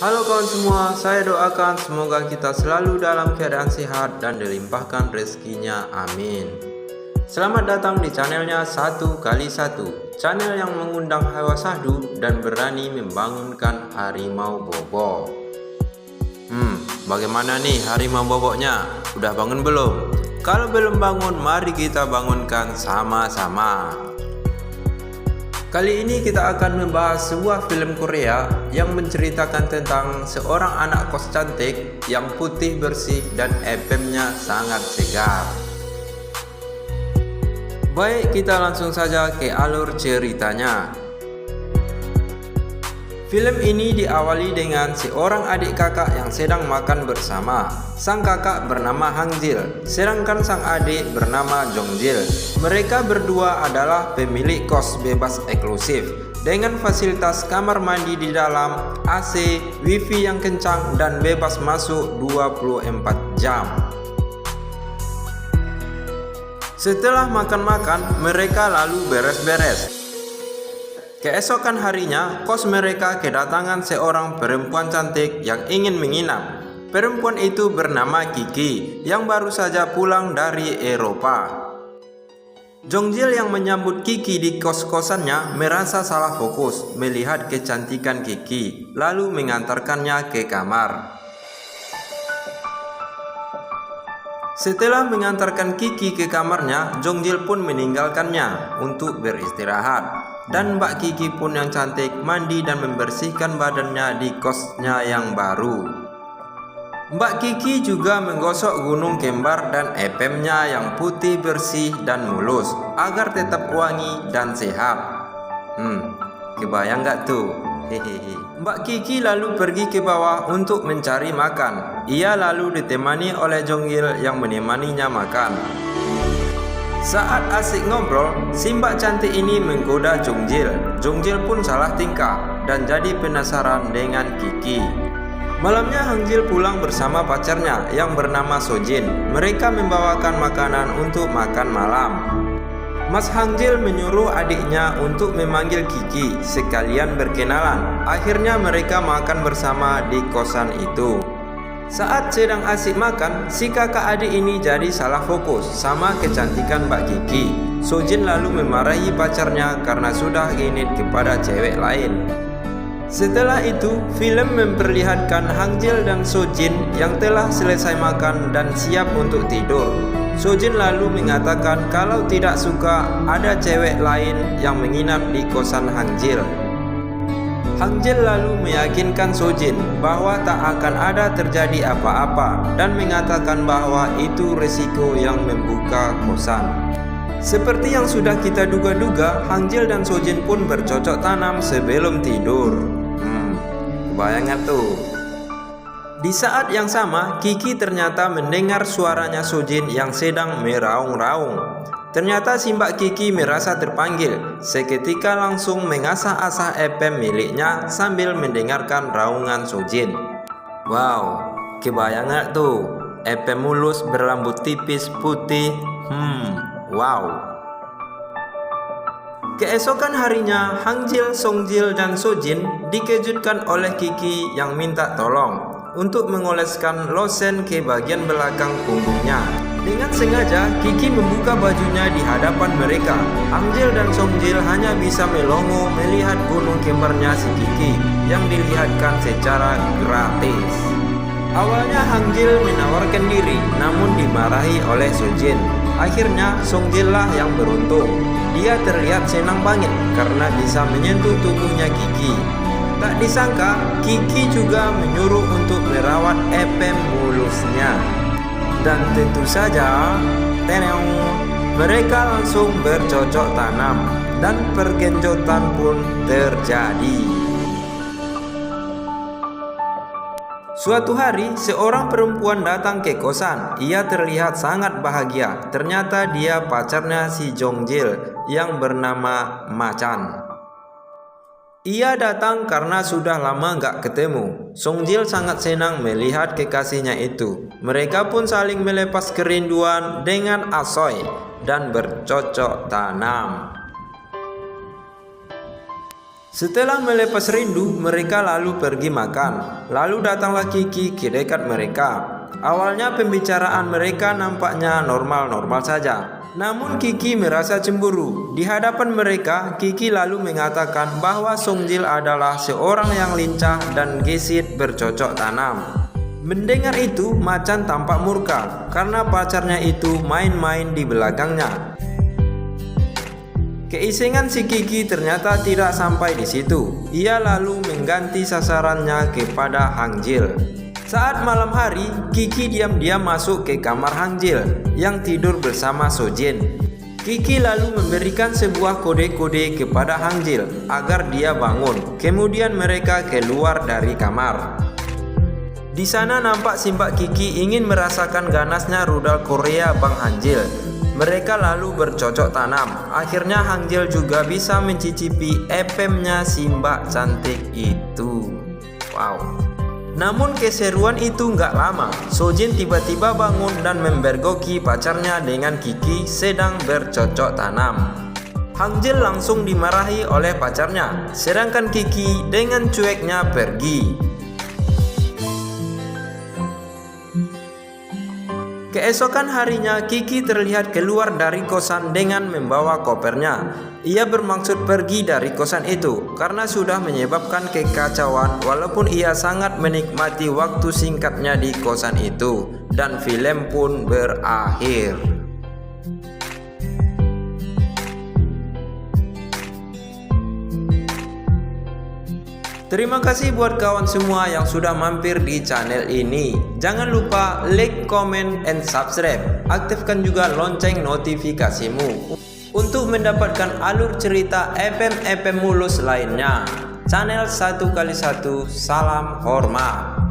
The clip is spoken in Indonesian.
Halo kawan semua, saya doakan semoga kita selalu dalam keadaan sehat dan dilimpahkan rezekinya, amin. Selamat datang di channelnya 1x1, channel yang mengundang hawa sahdu dan berani membangunkan harimau bobo. Bagaimana nih harimau boboknya? Udah bangun belum? Kalau belum bangun, mari kita bangunkan sama-sama. Kali ini kita akan membahas sebuah film Korea yang menceritakan tentang seorang anak kos cantik yang putih bersih dan FM-nya sangat segar. Baik, kita langsung saja ke alur ceritanya. Film ini diawali dengan seorang adik kakak yang sedang makan bersama. Sang kakak bernama Hangjil, sedangkan sang adik bernama Jongjil. Mereka berdua adalah pemilik kos bebas eksklusif dengan fasilitas kamar mandi di dalam, AC, wifi yang kencang, dan bebas masuk 24 jam. Setelah makan-makan, mereka lalu beres-beres. Keesokan harinya, kos mereka kedatangan seorang perempuan cantik yang ingin menginap. Perempuan itu bernama Kiki, yang baru saja pulang dari Eropa. Jongjil yang menyambut Kiki di kos-kosannya merasa salah fokus melihat kecantikan Kiki, lalu mengantarkannya ke kamar. Setelah mengantarkan Kiki ke kamarnya, Jongjil pun meninggalkannya untuk beristirahat. Dan Mbak Kiki pun yang cantik mandi dan membersihkan badannya di kosnya yang baru. Mbak Kiki juga menggosok gunung kembar dan FM-nya yang putih bersih dan mulus agar tetap wangi dan sehat. Kebayang gak tuh? Hehehe. Mbak Kiki lalu pergi ke bawah untuk mencari makan. Ia lalu ditemani oleh Jongjil yang menemaninya makan. Saat asik ngobrol, si mbak cantik ini menggoda Jongjil. Jongjil pun salah tingkah dan jadi penasaran dengan Kiki. Malamnya Hangjil pulang bersama pacarnya yang bernama Sojin. Mereka membawakan makanan untuk makan malam. Mas Hangjil menyuruh adiknya untuk memanggil Kiki sekalian berkenalan. Akhirnya mereka makan bersama di kosan itu. Saat sedang asik makan, si kakak adik ini jadi salah fokus sama kecantikan Mbak Kiki. Sojin lalu memarahi pacarnya karena sudah genit kepada cewek lain. Setelah itu, film memperlihatkan Hangjil dan Sojin yang telah selesai makan dan siap untuk tidur. Sojin lalu mengatakan kalau tidak suka ada cewek lain yang menginap di kosan Hangjil. Hangjil lalu meyakinkan Sojin bahwa tak akan ada terjadi apa-apa dan mengatakan bahwa itu resiko yang membuka kosan. Seperti yang sudah kita duga-duga, Hangjil dan Sojin pun bercocok tanam sebelum tidur. Kebayang tuh. Di saat yang sama, Kiki ternyata mendengar suaranya Sojin yang sedang meraung-raung. Ternyata si Mbak Kiki merasa terpanggil. Seketika langsung mengasah-asah FM miliknya sambil mendengarkan raungan Sojin. Wow, kebayang gak tuh? FM mulus berambut tipis putih. Wow. Keesokan harinya, Hangjil, Songjil, dan Sojin dikejutkan oleh Kiki yang minta tolong untuk mengoleskan lotion ke bagian belakang punggungnya. Dengan sengaja, Kiki membuka bajunya di hadapan mereka. Hangjil dan Songjil hanya bisa melongo melihat gunung kembarnya si Kiki yang dilihatkan secara gratis. Awalnya Hangjil menawarkan diri, namun dimarahi oleh Sojin. Akhirnya Songjil lah yang beruntung. Dia terlihat senang banget karena bisa menyentuh tubuhnya Kiki. Tak disangka, Kiki juga menyuruh untuk merawat FM mulusnya. Dan tentu saja, mereka langsung bercocok tanam dan pergenjotan pun terjadi. Suatu hari, seorang perempuan datang ke kosan. Ia terlihat sangat bahagia. Ternyata dia pacarnya si Jongjil yang bernama Machan. Ia datang karena sudah lama gak ketemu. Songjil sangat senang melihat kekasihnya itu. Mereka pun saling melepas kerinduan dengan asoy dan bercocok tanam. Setelah melepas rindu, mereka lalu pergi makan. Lalu datanglah Kiki ke dekat mereka. Awalnya pembicaraan mereka nampaknya normal-normal saja. Namun Kiki merasa cemburu. Di hadapan mereka, Kiki lalu mengatakan bahwa Songjil adalah seorang yang lincah dan gesit bercocok tanam. Mendengar itu, Macan tampak murka karena pacarnya itu main-main di belakangnya. Keisengan si Kiki ternyata tidak sampai di situ. Ia lalu mengganti sasarannya kepada Hangjil. Saat malam hari, Kiki diam-diam masuk ke kamar Hangjil yang tidur bersama Sojin. Kiki lalu memberikan sebuah kode-kode kepada Hangjil agar dia bangun. Kemudian mereka keluar dari kamar. Di sana nampak si Mbak Kiki ingin merasakan ganasnya rudal Korea Bang Hangjil. Mereka lalu bercocok tanam. Akhirnya Hangjil juga bisa mencicipi epemnya si Mbak cantik itu. Wow. Namun keseruan itu nggak lama. Sojin tiba-tiba bangun dan membergoki pacarnya dengan Kiki sedang bercocok tanam. Hangjil langsung dimarahi oleh pacarnya, sedangkan Kiki dengan cueknya pergi. Keesokan harinya, Kiki terlihat keluar dari kosan dengan membawa kopernya. Ia bermaksud pergi dari kosan itu karena sudah menyebabkan kekacauan walaupun ia sangat menikmati waktu singkatnya di kosan itu. Dan film pun berakhir. Terima kasih buat kawan semua yang sudah mampir di channel ini. Jangan lupa like, comment, and subscribe. Aktifkan juga lonceng notifikasimu untuk mendapatkan alur cerita FM mulus lainnya. Channel 1x1, salam hormat.